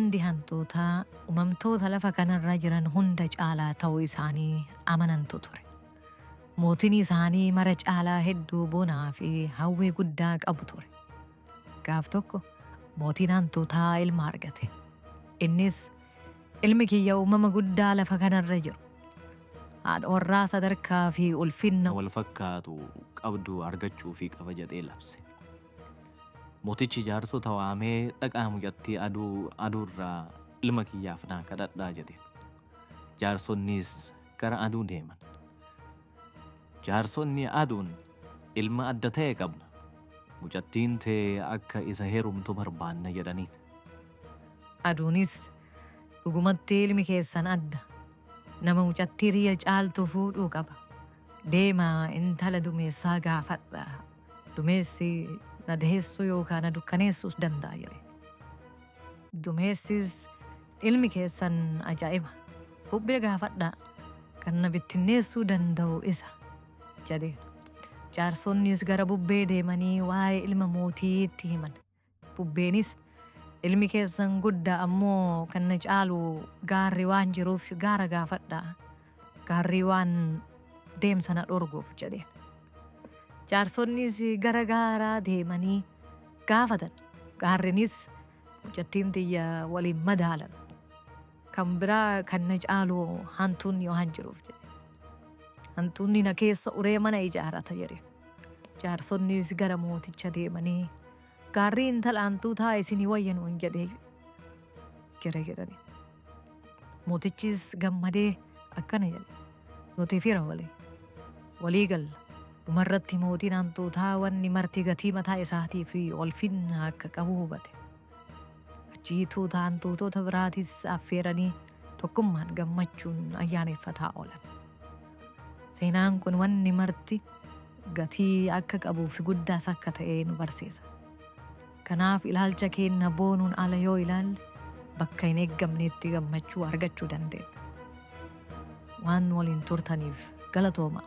bandi hantootaa uumamtoota lafa kanarra jiran hunda caalaa ta'uu isaanii amanantu ture. Mootiin isaanii mara caalaa hedduu bonaa fi hawwii guddaa qabu ture. Gaaf tokko mootiin hantootaa ilma argate. Innis ilmi kiyya uumama guddaa lafa kanarra jiru. Haadha warraa sadarkaa fi ulfinna wal fakkaatu qabdu argachuu fi qaba jedhee labse. Mootichi jaarsota waamee dhaqaa mucattii aduurraa ilma kiyyaaf naa kadhadhaa jedhe. Jaarsonnis gara aduu deeman. Jaarsonni aduun ilma adda ta'e qabna. Mucattiin tee akka isa heerumtu barbaanna jedhanii. Aduunis dhugumatti ilmi keessan adda. Nama mucattii riya caaltu fuudhuu qaba. Deemaa intala dumeessaa gaafadha. Dumeessi na daheessuu yookaan na dukkaneessuus danda'a jedhe. Dumeessis ilmi keessan ajaa'iba. Bubbee gaafadhaa kan na bittinneessuu danda'u isa jedhe. Jaarsonnis gara bubbee deemanii waa'ee ilma mootii itti himan. Bubbeenis ilmi keessan guddaa ammoo kan na caalu gaarri waan jiruuf gaara gaafadhaa. Gaarri waan deemsa na dhorguuf jedhe. Jaarsonnis gara gaaraa deemanii gaafatan. Gaarrinis mucattiin tiyya waliin madaalan. Kan biraa kan na caalu hantuunni waan jiruuf jedhe. Hantuunni na keessa uree mana ijaarata jedhe. Jaarsonnis gara mooticha deemanii gaarri intala hantuutaa isinii wayyanuun jedhee jedhani. Mootichis gammadee akkana jedhe. Nuti fira walii galla. Dhumarratti mootiin hantuutaa wanni marti gatii mataa isaatii fi ulfinna akka qabu hubate. Achiituuta hantuutota biraatis affeeranii tokkummaan gammachuun ayyaaneffataa oolan. Seenaan kun wanni marti gatii akka qabuu fi guddaas akka ta'e nu barsiisa. Kanaaf ilaalcha keenya boonuun ala yoo ilaalle bakka hin eeggamneetti gammachuu argachuu dandeenya. Waan waliin turtaniif galatooma.